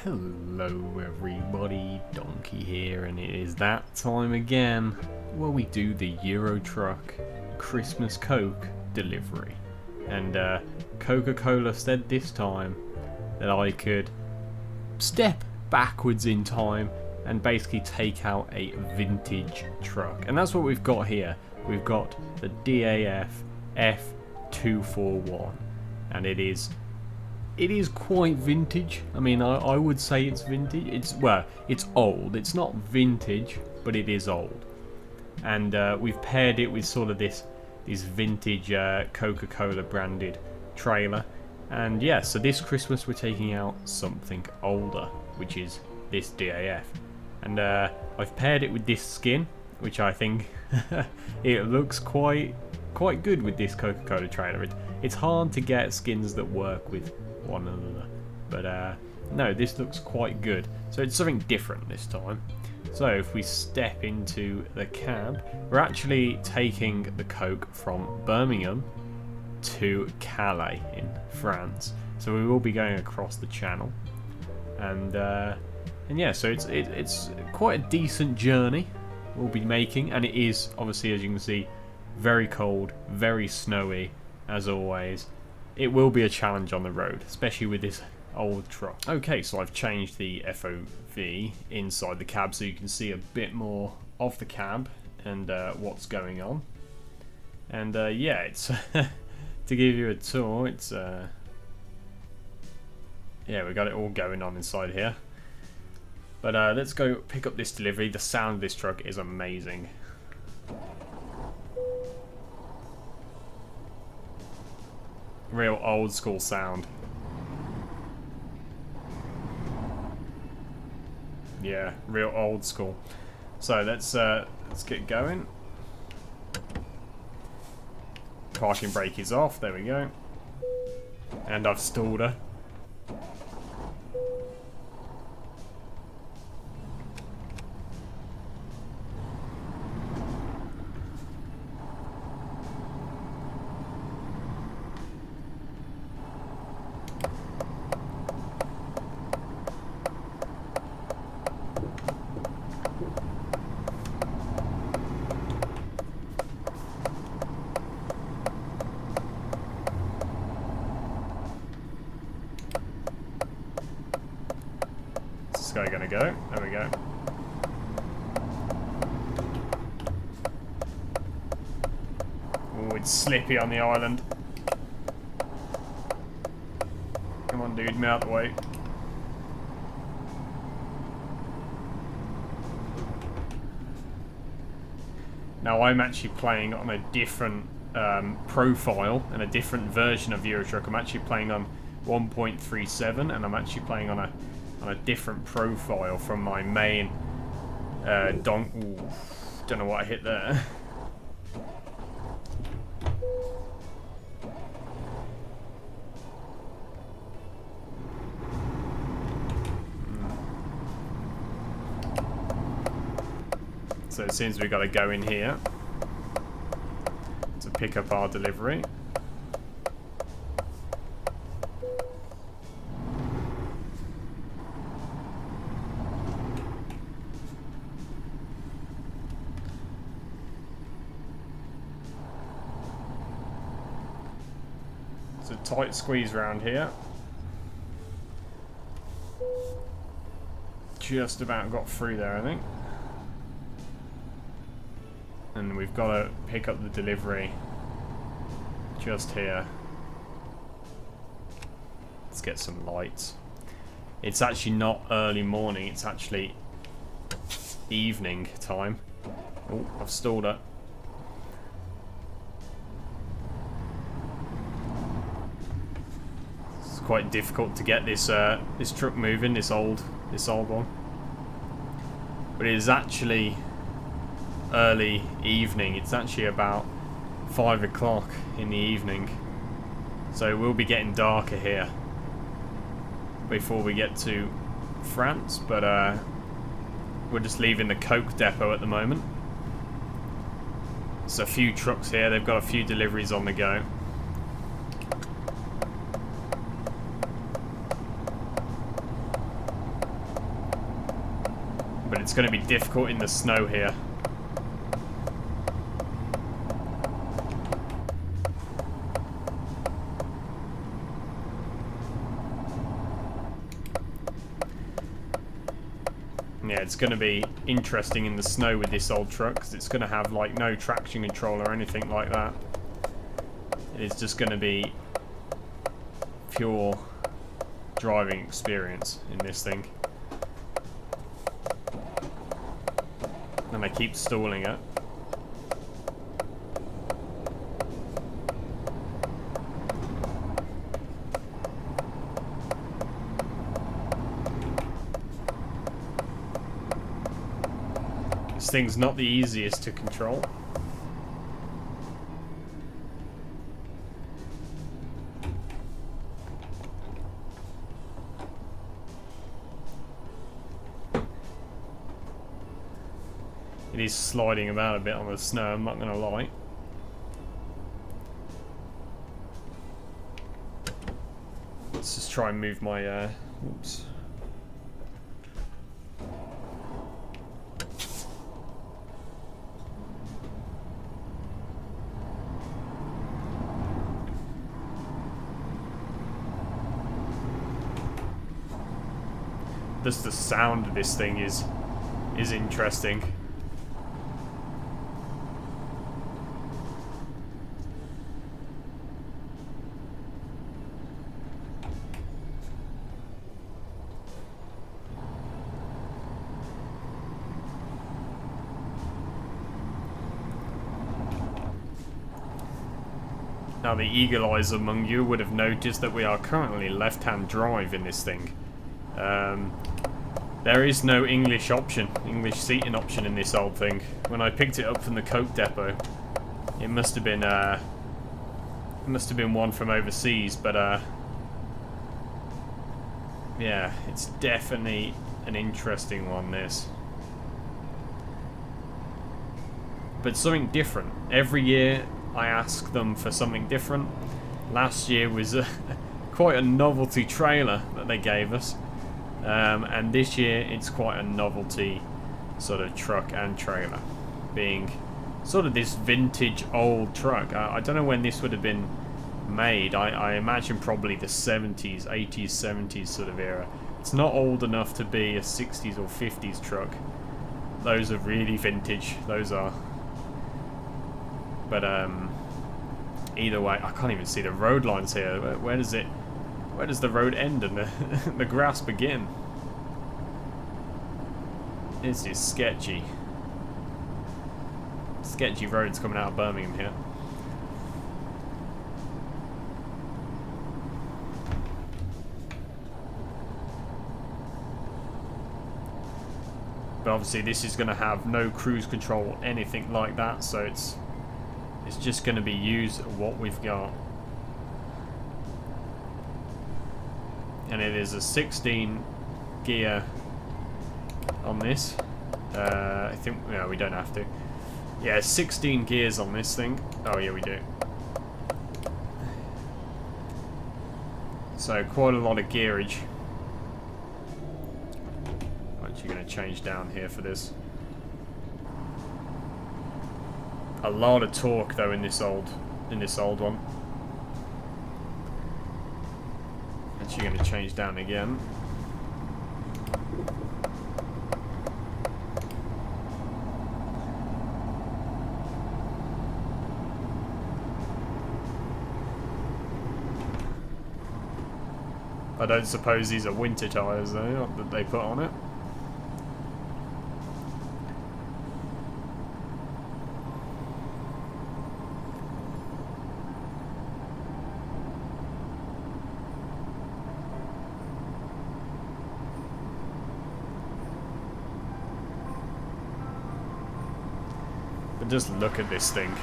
Hello everybody, Donkey here, and it is that time again where we do the Euro Truck Christmas Coke delivery. And Coca-Cola said this time that I could step backwards in time and basically take out a vintage truck. And that's what we've got here. We've got the DAF F241, and it is quite vintage. I mean, I would say it's vintage. It's old. It's not vintage, but it is old. And we've paired it with sort of this vintage Coca-Cola branded trailer. And yeah, so this Christmas we're taking out something older, which is this DAF. And I've paired it with this skin, which I think it looks quite good with this Coca-Cola trailer. It's hard to get skins that work with one another, but no, this looks quite good. So it's something different this time. So if we step into the cab, we're actually taking the Coke from Birmingham to Calais in France. So we will be going across the channel, and yeah, so it's quite a decent journey we'll be making, and it is obviously, as you can see, very cold, very snowy as always. It will be a challenge on the road, especially with this old truck. Okay, so I've changed the FOV inside the cab so you can see a bit more of the cab and what's going on. And yeah, it's to give you a tour, it's yeah, we got it all going on inside here. But let's go pick up this delivery. The sound of this truck is amazing. Real old school sound. Yeah, real old school. So let's get going. Parking brake is off. There we go. And I've stalled her. This guy gonna go? There we go. Oh, it's slippy on the island. Come on, dude, move out the way. Now I'm actually playing on a different profile and a different version of Euro Truck. I'm actually playing on 1.37, and I'm actually playing on a different profile from my main don't know what I hit there. So it seems we've got to go in here to pick up our delivery. It's a tight squeeze around here. Just about got through there, I think. And we've got to pick up the delivery just here. Let's get some lights. It's actually not early morning, it's actually evening time. Oh, I've stalled it. It's quite difficult to get this this truck moving, this old one. But it is actually early evening. It's actually about 5 o'clock in the evening. So it will be getting darker here before we get to France, but we're just leaving the Coke depot at the moment. There's a few trucks here, they've got a few deliveries on the go. But it's going to be difficult in the snow here. Yeah, it's going to be interesting in the snow with this old truck, because it's going to have like no traction control or anything like that. It is just going to be pure driving experience in this thing. And I keep stalling it. This thing's not the easiest to control. It is sliding about a bit on the snow, I'm not going to lie. Let's just try and move my oops. Just the sound of this thing is interesting. Now the eagle eyes among you would have noticed that we are currently left-hand drive in this thing. There is no English seating option in this old thing. When I picked it up from the Coke depot, it must have been one from overseas, but yeah, it's definitely an interesting one, this. But something different. Every year I ask them for something different. Last year was quite a novelty trailer that they gave us. And this year it's quite a novelty sort of truck and trailer, being sort of this vintage old truck. I don't know when this would have been made. I imagine probably the 70s, 80s, 70s sort of era. It's not old enough to be a 60s or 50s truck. Those are really vintage, those are. But either way, I can't even see the road lines here. Where does the road end and the grass begin? This is sketchy. Sketchy roads coming out of Birmingham here. But obviously this is going to have no cruise control, anything like that, so it's just going to be used what we've got. And it is a 16 gear on this. I think, no, we don't have to. Yeah, 16 gears on this thing. Oh yeah, we do. So quite a lot of gearage. I'm actually going to change down here for this. A lot of torque though in this old one. Actually going to change down again. I don't suppose these are winter tyres though that they put on it. But just look at this thing.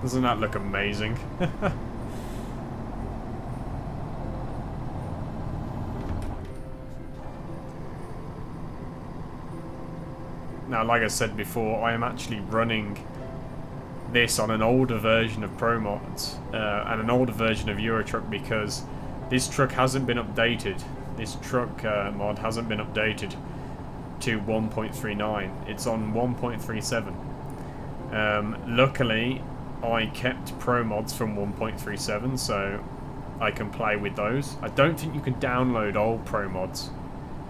Doesn't that look amazing? Now, like I said before, I am actually running this on an older version of Pro Mods and an older version of Eurotruck because this truck hasn't been updated. This truck mod hasn't been updated to 1.39. It's on 1.37. Luckily, I kept Pro Mods from 1.37, so I can play with those. I don't think you can download old Pro Mods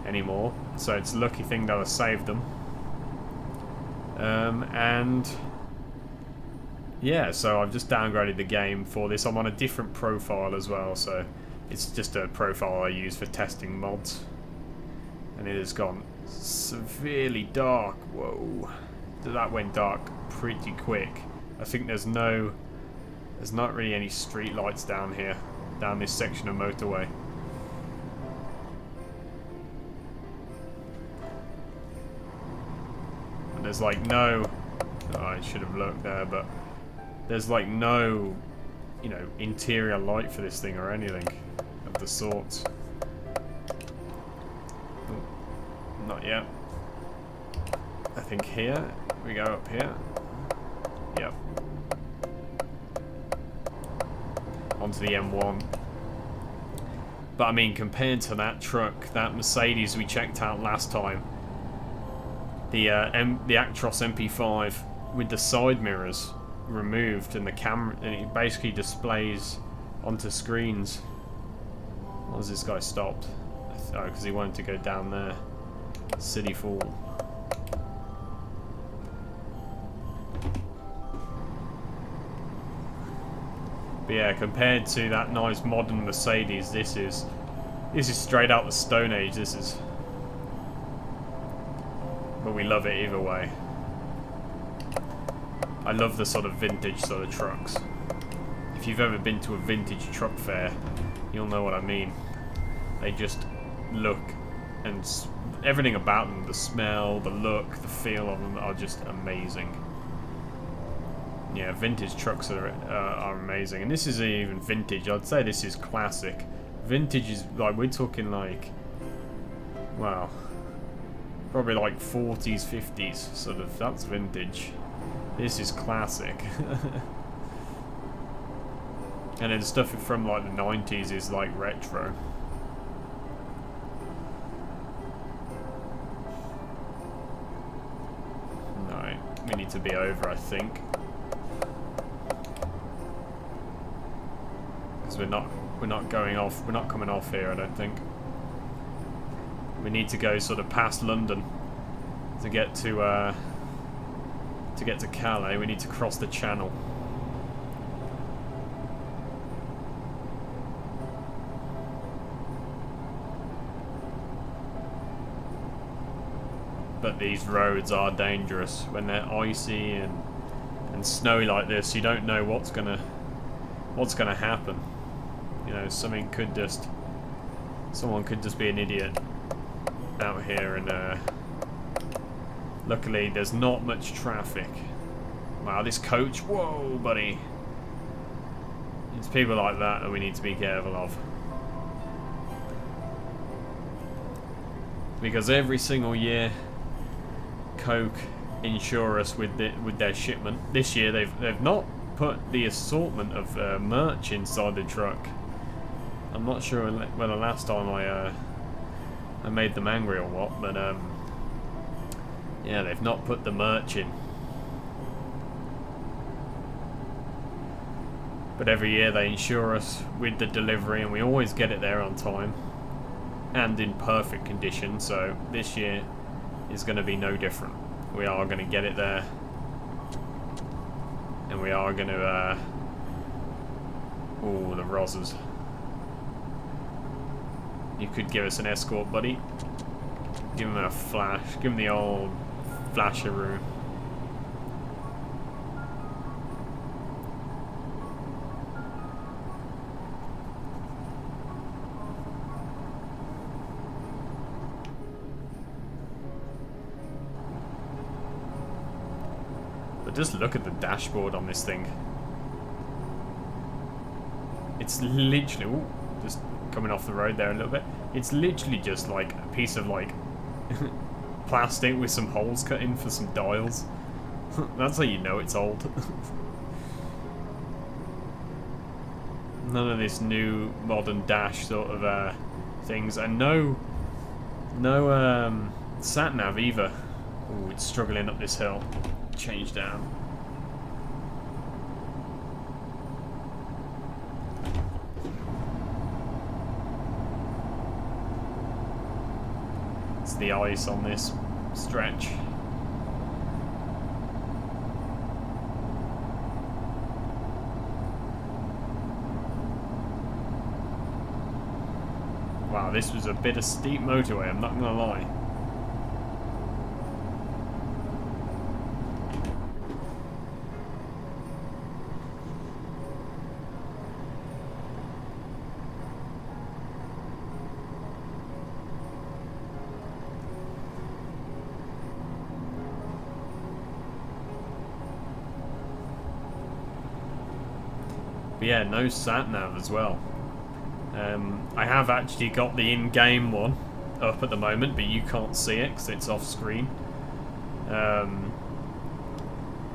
anymore, so it's a lucky thing that I saved them. And yeah, so I've just downgraded the game for this. I'm on a different profile as well, so it's just a profile I use for testing mods. And it has gone severely dark. Whoa, that went dark pretty quick. I think there's not really any street lights down here, down this section of motorway. And there's like no, oh, I should have looked there, but there's like no, you know, interior light for this thing or anything of the sorts. Oh, not yet. I think here, we go up here. Yep. Onto the M1. But I mean, compared to that truck, that Mercedes we checked out last time, the Actros MP5 with the side mirrors removed and the camera, and it basically displays onto screens. Why has this guy stopped? Oh, because he wanted to go down there. City fool. But yeah, compared to that nice modern Mercedes, this is straight out the Stone Age. This is, but we love it either way. I love the sort of vintage sort of trucks. If you've ever been to a vintage truck fair, you'll know what I mean. They just look, and everything about them, the smell, the look, the feel of them are just amazing. Yeah, vintage trucks are amazing, and this isn't even vintage. I'd say this is classic. Vintage is like, we're talking like, well, probably like 40s, 50s sort of. That's vintage. This is classic. And then stuff from like the 90s is like retro. No, we need to be over, I think. We're not going off. We're not coming off here, I don't think. We need to go sort of past London to get to Calais. We need to cross the Channel. But these roads are dangerous when they're icy and snowy like this. You don't know what's gonna happen. You know, someone could just be an idiot out here, and luckily there's not much traffic. Wow, this coach, whoa, buddy. It's people like that we need to be careful of. Because every single year, Coke insure us with their shipment. This year they've not put the assortment of merch inside the truck. I'm not sure whether last time I made them angry or what, but yeah, they've not put the merch in. But every year they insure us with the delivery, and we always get it there on time and in perfect condition. So this year is going to be no different. We are going to get it there And we are going to... oh, the Rozzers. You could give us an escort, buddy. Give him a flash. Give him the old flasheroo. But just look at the dashboard on this thing. It's literally... ooh, just coming off the road there a little bit. It's literally just like a piece of like plastic with some holes cut in for some dials. That's how you know it's old. None of this new modern dash sort of things, and no sat nav either. Ooh, it's struggling up this hill. Change down. It's the ice on this stretch. Wow, this was a bit of steep motorway, I'm not gonna lie. But yeah, no sat-nav as well. I have actually got the in-game one up at the moment, but you can't see it because it's off-screen.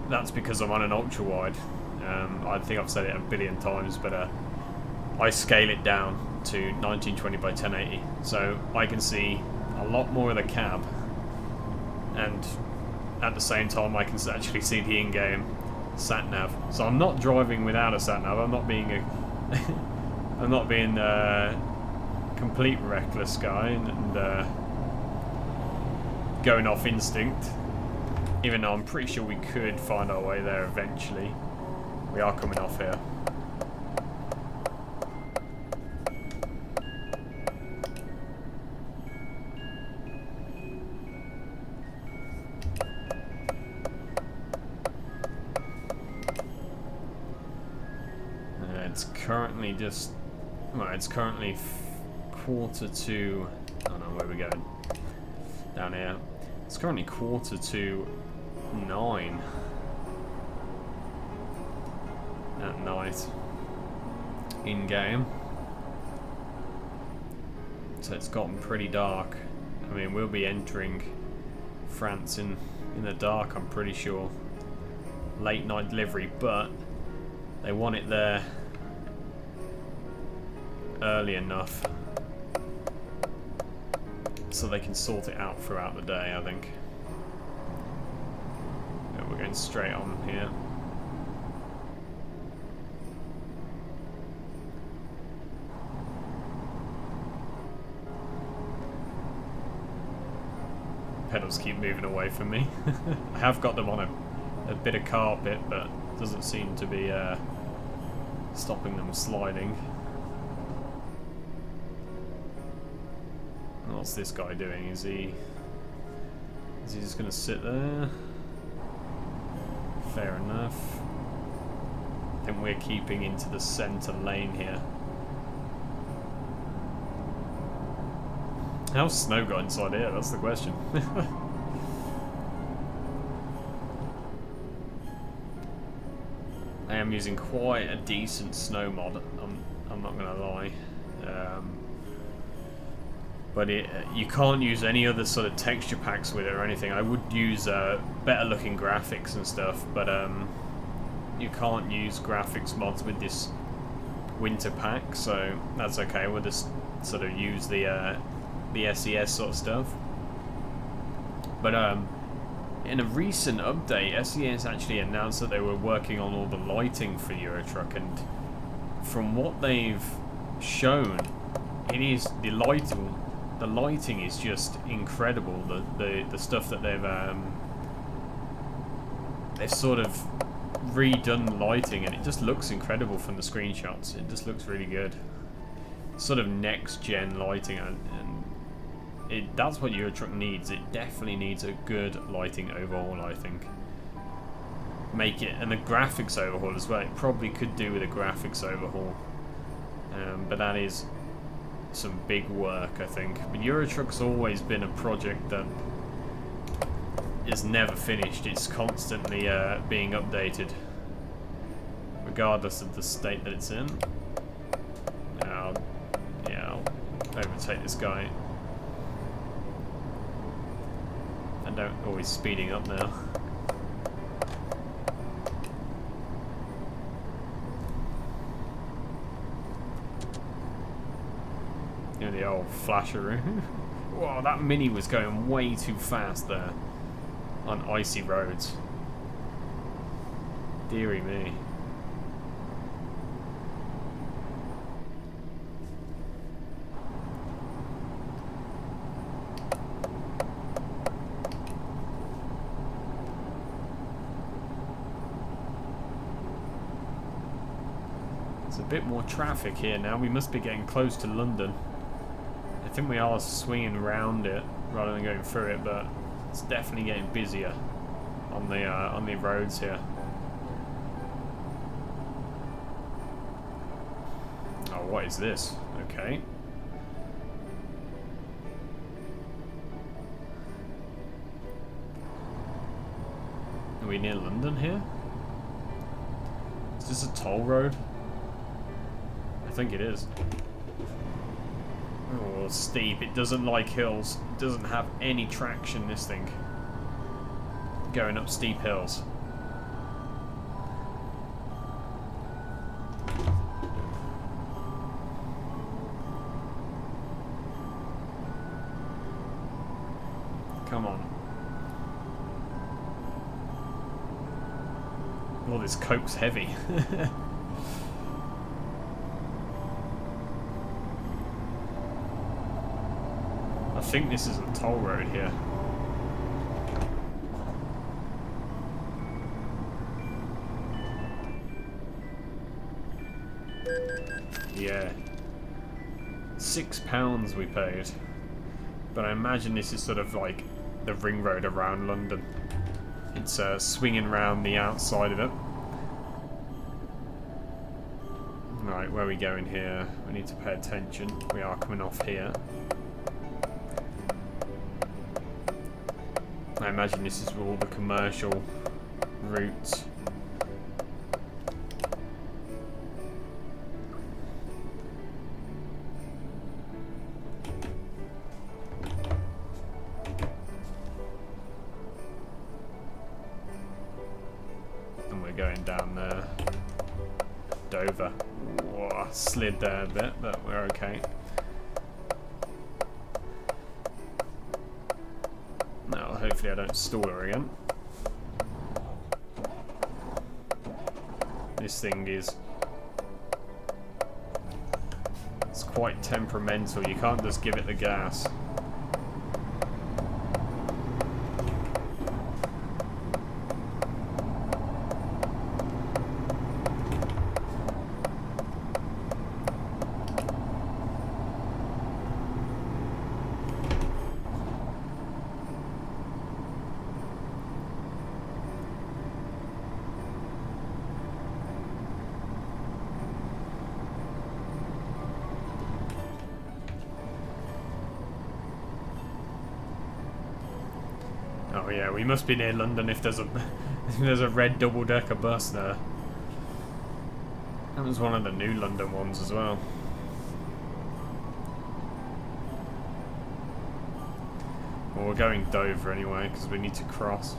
That's because I'm on an ultra-wide. I think I've said it a billion times, but I scale it down to 1920 by 1080, so I can see a lot more of the cab, and at the same time I can actually see the in-game sat-nav. So I'm not driving without a sat-nav. I'm not being a I'm not being a complete reckless guy and going off instinct, even though I'm pretty sure we could find our way there eventually. We are coming off here. It's currently just... well, it's currently quarter to... I don't know where we're going. Down here. It's currently quarter to 9 at night in game. So it's gotten pretty dark. I mean, we'll be entering France in the dark, I'm pretty sure. Late night delivery, but they want it there early enough so they can sort it out throughout the day, I think. Yeah, we're going straight on here. Pedals keep moving away from me. I have got them on a bit of carpet, but it doesn't seem to be stopping them sliding. What's this guy doing? Is he just gonna sit there? Fair enough. I think we're keeping into the centre lane here. How's snow got inside here? That's the question. I am using quite a decent snow mod, I'm not gonna lie. But you can't use any other sort of texture packs with it or anything. I would use better looking graphics and stuff, but you can't use graphics mods with this winter pack, so that's okay. We'll just sort of use the SES sort of stuff. But in a recent update, SES actually announced that they were working on all the lighting for Euro Truck, and from what they've shown, it is the lighting is just incredible. The stuff that they've sort of redone lighting, and it just looks incredible from the screenshots. It just looks really good. Sort of next gen lighting, and that's what your truck needs. It definitely needs a good lighting overhaul, I think. Make it, and a graphics overhaul as well. It probably could do with a graphics overhaul, but that is some big work, I think. But Euro Truck's always been a project that is never finished. It's constantly being updated, regardless of the state that it's in. I'll overtake this guy. I don't always speeding up now. You know, the old flasher. Wow, that Mini was going way too fast there on icy roads. Deary me. There's a bit more traffic here now. We must be getting close to London. I think we are swinging around it rather than going through it, but it's definitely getting busier on the roads here. Oh, what is this? Okay. Are we near London here? Is this a toll road? I think it is. Oh, steep. It doesn't like hills. It doesn't have any traction, this thing. Going up steep hills. Come on. Oh, this Coke's heavy. I think this is a toll road here. Yeah. £6 we paid. But I imagine this is sort of like the ring road around London. It's swinging around the outside of it. Right, where are we going here? We need to pay attention. We are coming off here. I imagine this is all the commercial routes. And we're going down there. Dover. Whoa, slid there a bit, but we're okay. Now, hopefully I don't stall her again. This thing is... it's quite temperamental. You can't just give it the gas. Oh yeah, we must be near London if there's a if there's a red double-decker bus there. That was one of the new London ones as well. Well, we're going Dover anyway because we need to cross.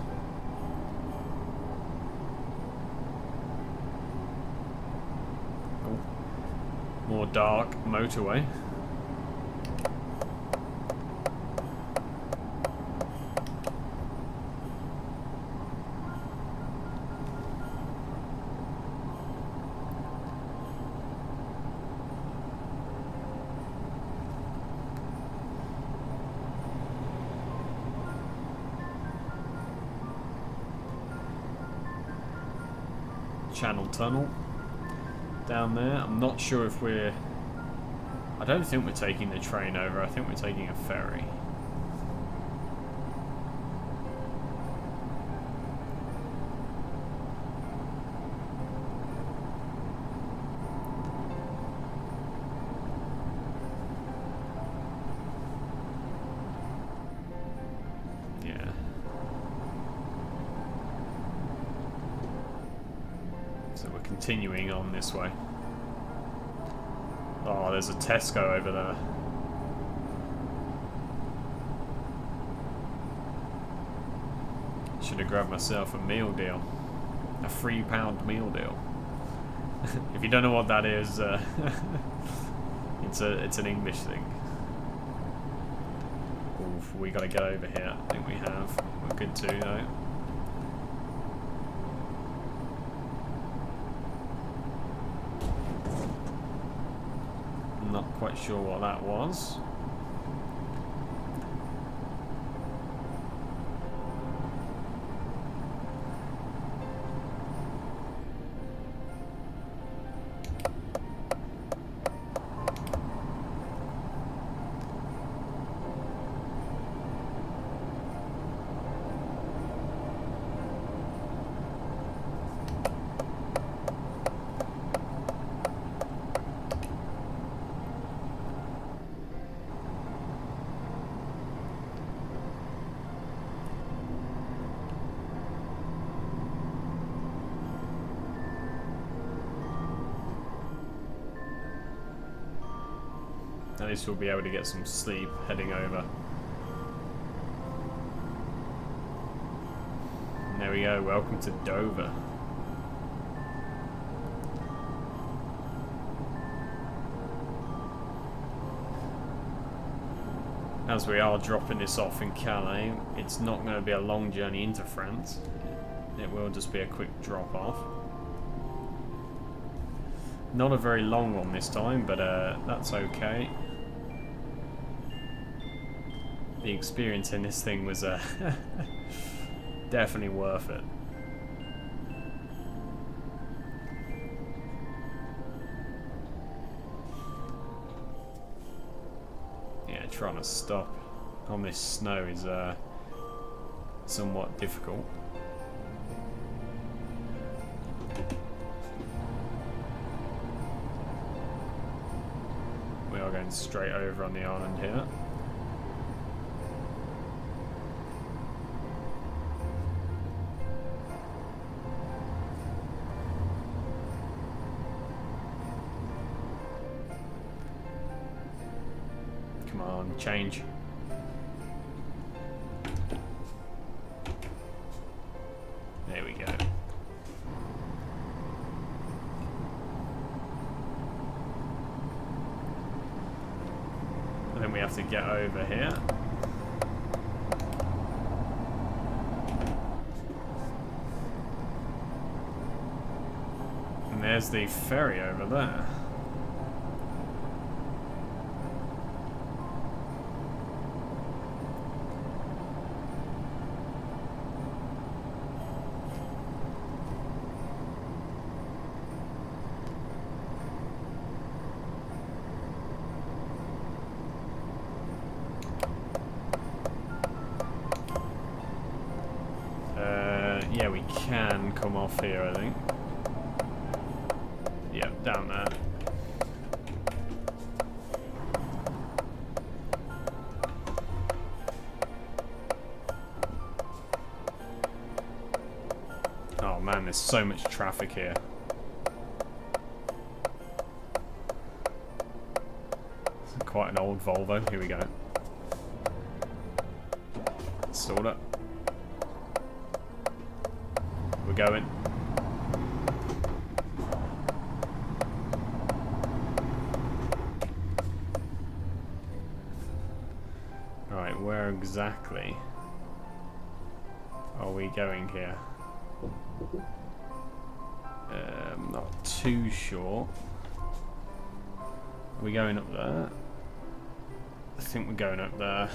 Oh, more dark motorway. Channel Tunnel down there. I'm not sure if we're... I don't think we're taking the train over. I think we're taking a ferry. Continuing on this way. Oh, there's a Tesco over there. Should have grabbed myself a meal deal. A £3 meal deal. If you don't know what that is, it's an English thing. Oof, we gotta get over here. I think we have. We're good too, though. Not quite sure what that was. At least we'll be able to get some sleep heading over. And there we go, welcome to Dover. As we are dropping this off in Calais, it's not going to be a long journey into France. It will just be a quick drop off. Not a very long one this time, but that's okay. The experience in this thing was definitely worth it. Yeah, trying to stop on this snow is somewhat difficult. We are going straight over on the island here. Come on, change. There we go. And then we have to get over here. And there's the ferry over there. Yeah, we can come off here, I think. Yep, down there. Oh man, there's so much traffic here. It's quite an old Volvo. Here we go. Sort it. We're going. Right, where exactly are we going here? Not too sure. Are we going up there? I think we're going up there.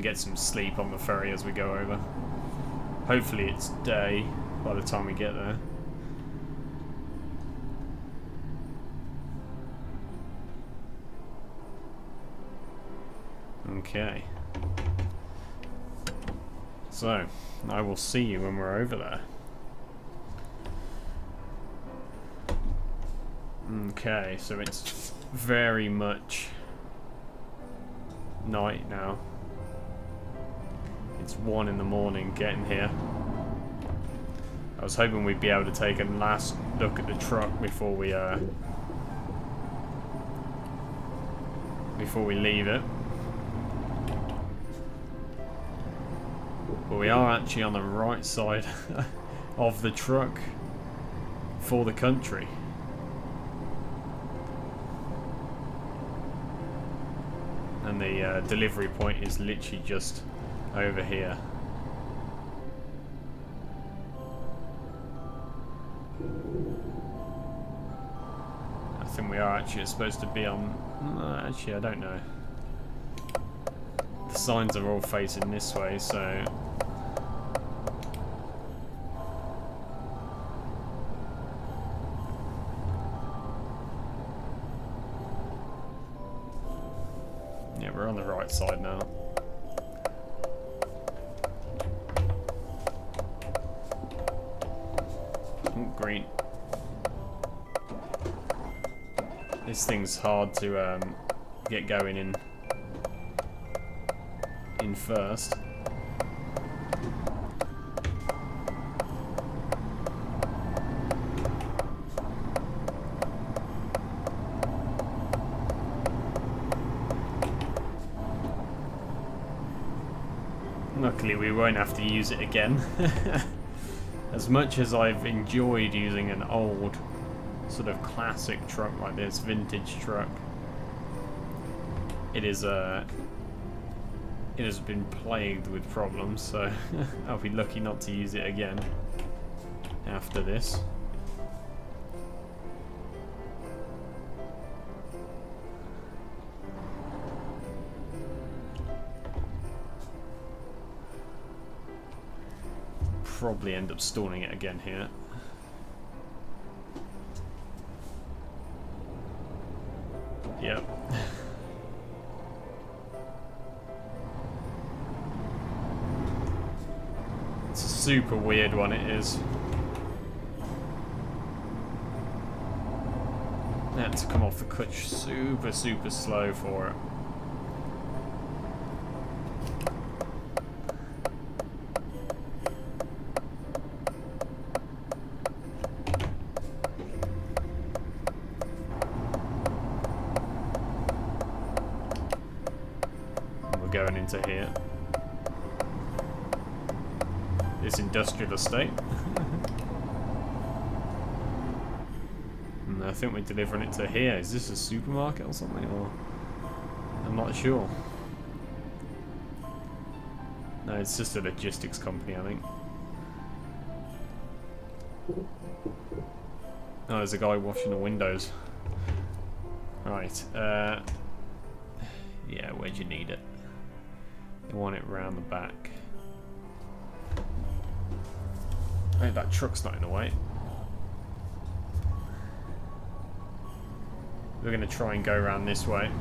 get some sleep on the ferry as we go over. Hopefully it's day by the time we get there. Okay. So, I will see you when we're over there. Okay, so it's very much night now. It's 1 in the morning getting here. I was hoping we'd be able to take a last look at the truck before we leave it. But we are actually on the right side of the truck for the country. And the delivery point is literally just over here. I think we are actually supposed to be on... actually, I don't know. The signs are all facing this way, so... yeah, we're on the right side now. Ooh, green. This thing's hard to get going in first. Luckily we won't have to use it again. As much as I've enjoyed using an old sort of classic truck like this, vintage truck, it has been plagued with problems, so I'll be lucky not to use it again after this. Probably end up stalling it again here. Yep. It's a super weird one, it is. I had to come off the clutch super slow for it. Going into here, this industrial estate. And I think we're delivering it to here. Is this a supermarket or something, or I'm not sure. No, it's just a logistics company, I think. Oh, there's a guy washing the windows. Right, yeah, where'd you need it? You want it round the back. Hey, that truck's not in the way. We're going to try and go around this way.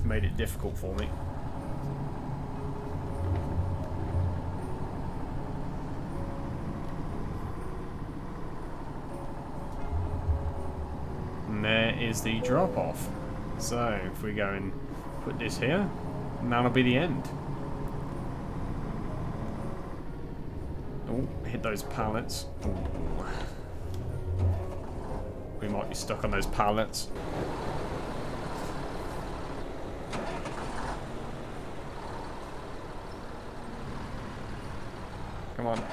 Made it difficult for me. And there is the drop off. So if we go and put this here, and that'll be the end. Oh, hit those pallets. Ooh. We might be stuck on those pallets. Come on.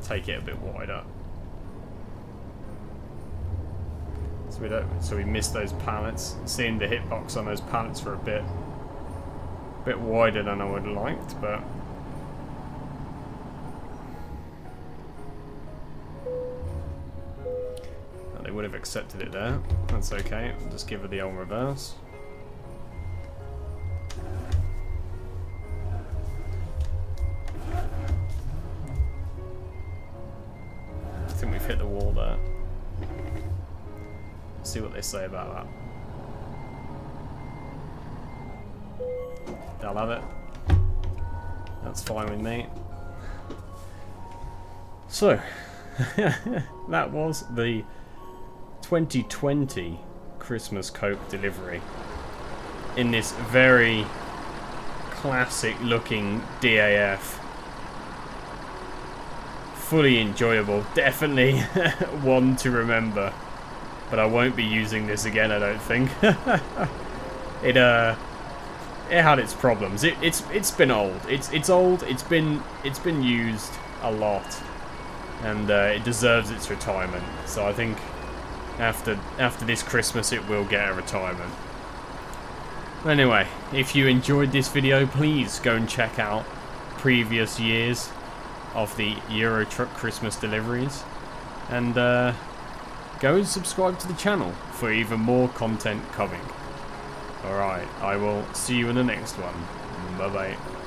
take it a bit wider. So we missed those pallets. Seeing the hitbox on those pallets for a bit wider than I would have liked, but they would have accepted it there. That's okay. I'll just give her the old reverse. I think we've hit the wall there. Let's see what they say about that. They'll have it. That's fine with me. So, that was the 2020 Christmas Coke delivery in this very classic looking DAF. Fully enjoyable, definitely one to remember, but I won't be using this again, I don't think. It had its problems. It's been old. It's old. It's been used a lot, and it deserves its retirement. So I think after this Christmas, it will get a retirement. Anyway, if you enjoyed this video, please go and check out previous years of the Euro Truck Christmas deliveries, and go and subscribe to the channel for even more content coming. Alright, I will see you in the next one. Bye bye.